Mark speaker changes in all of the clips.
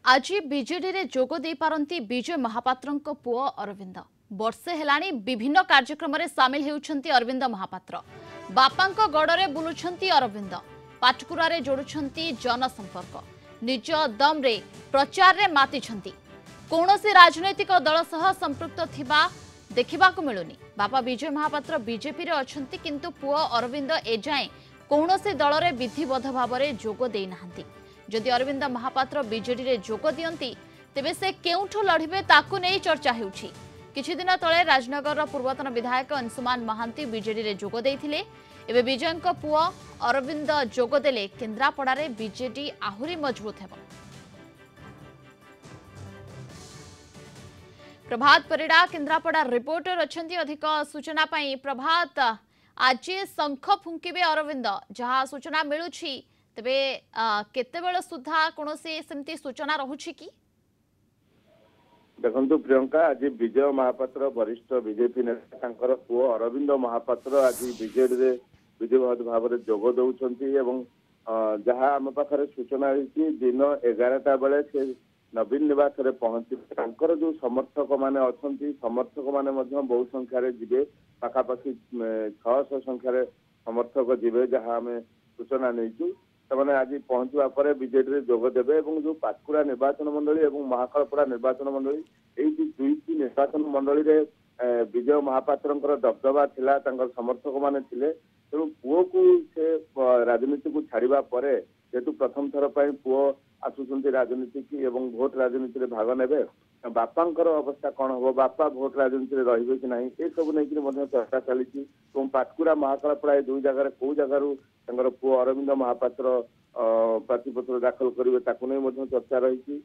Speaker 1: आज बीजेडी रे जोग दे पारंती विजय महापात्र पुओ अरविंद वर्षे हेलाणी विभिन्न कार्यक्रम रे सामिल हेउछंती अरविंद महापात्र बापांक गड़े बुलुछंती अरविंद पाटकुरा रे जोड़ुछंती जनसंपर्क निज दम रे प्रचार रे मातिछंती कौनसी राजनैतिक दल सह संपृक्त थिबा देखिबाकू मिलुनी। बापा विजय महापात्र बीजेपी रे अछंती किंतु पुओ अरविंद एजाए कौनसी दल रे विधिबद्ध भाव रे जोग देई नाहंती। जदि अरविंद महापात्र बीजेडी रे जोग दियंती तेबे से केउठु लढिबे ताकू नै चर्चा हेउछि। किछि दिन तळे राजनगर पूर्वतन विधायक अंशुमान महांती बीजेडी रे जोग देइथिले। एबे विजयंक पुओ अरविंद जोग देले केन्द्रापड़ा रे बीजेडी आहुरी मजबूत हेबो। प्रभात परिड़ा केन्द्रापड़ा रिपोर्टर अछंती अधिक सूचना पाई। प्रभात आज शंख फुंकिबे अरविंद जहा सूचना मिलुछि तेबे केतेबेल सुधा कोनोसी सेमती सूचना रहुछि कि
Speaker 2: देखंतु प्रियंका आज विजय महापात्र वरिष्ठ बीजेपी नेता तांकर पुओ अरविंद महापात्र आज बीजेडी रे विधिवत भाव में जोग दउछंती एवं जहाँ आम पाखरे सूचना रही दिन 11टा बेले से नवीन निवास रे पहुंची तांकर जो समर्थक माने अछंती समर्थक माने मध्य बहु संख्या रे जिबे पाखापाखि 600 संख्या रे समर्थक जिबे जहाँ आम सूचना नैचु से आज पहुंचवा पर बीजेडी रे जोग देबे एवं जो पाटकुरा निर्वाचन मंडली एवं महाकालपड़ा निर्वाचन मंडली एई दुईटी निर्वाचन मंडली रे विजय महापात्रंकर दबदबा थिला तांकर समर्थक माने थिले तेणु पुओ को से राजनीति को छाड़िबा परे जेतु प्रथम थर पई पुओ आसुचंती राजनीति की एवं भोट राजनीति रे भाग नेबे बापांकर अवस्था कौन हो बापा भोट राजनीति रे रहिबे कि नहीं ए सब नै कि मध्य चर्चा चली पाटकुरा महाकालपड़ा दुई जगह कौ जगार तांकर पुओ अरविंद महापात्र प्रार्थीपत्र दाखल करेंगे ताकू नहीं मध्य चर्चा रही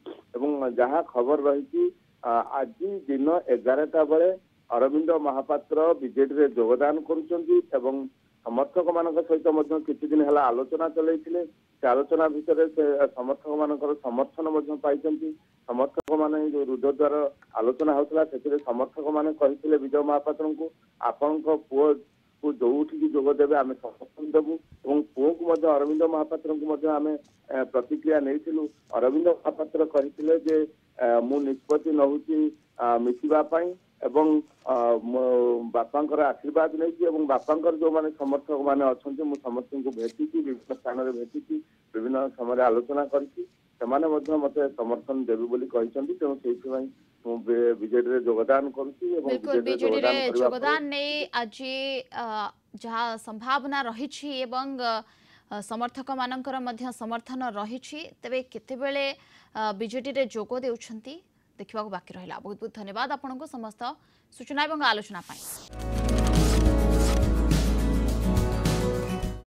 Speaker 2: जहाँ खबर रही आज दिन 11टा बेले अरविंद महापात्र बीजेडी रे योगदान करुचंती एवं समर्थक मान सहित किसी दिन है आलोचना चलते से आलोचना भितर से समर्थक मान समर्थन पाई समर्थक मान जो रुद्धद्वार आलोचना होता से समर्थक मान कही विजय महापात्र को आपण पुओ को जोठी जोग देवे आम समर्थन देवु और पुओ को अरविंद महापात्र को आम प्रतिक्रिया नहीं अरविंद महापात्र कही जे मु निष्पत्ति नहुची मिशिबाई एवं बापांकर आशीर्वाद नहीं बापांकर जो माने समर्थक माने अच्छे मु समस्त को भेटी विभिन्न स्थान में भेटी विभिन्न समय आलोचना करी मते समर्थन देवी बोली कहते तेणु से बीजेडी रे योगदान
Speaker 1: बिल्कुल बीजेडी रे योगदान ने आज जहाँ संभावना रही समर्थक मानकर मध्य समर्थन रही तेबे केतेबेले बीजेडी रे जोग देउछंती देखिबा बाकी रहिला। बहुत बहुत धन्यवाद आपनको समस्त सूचना एवं आलोचना पाई।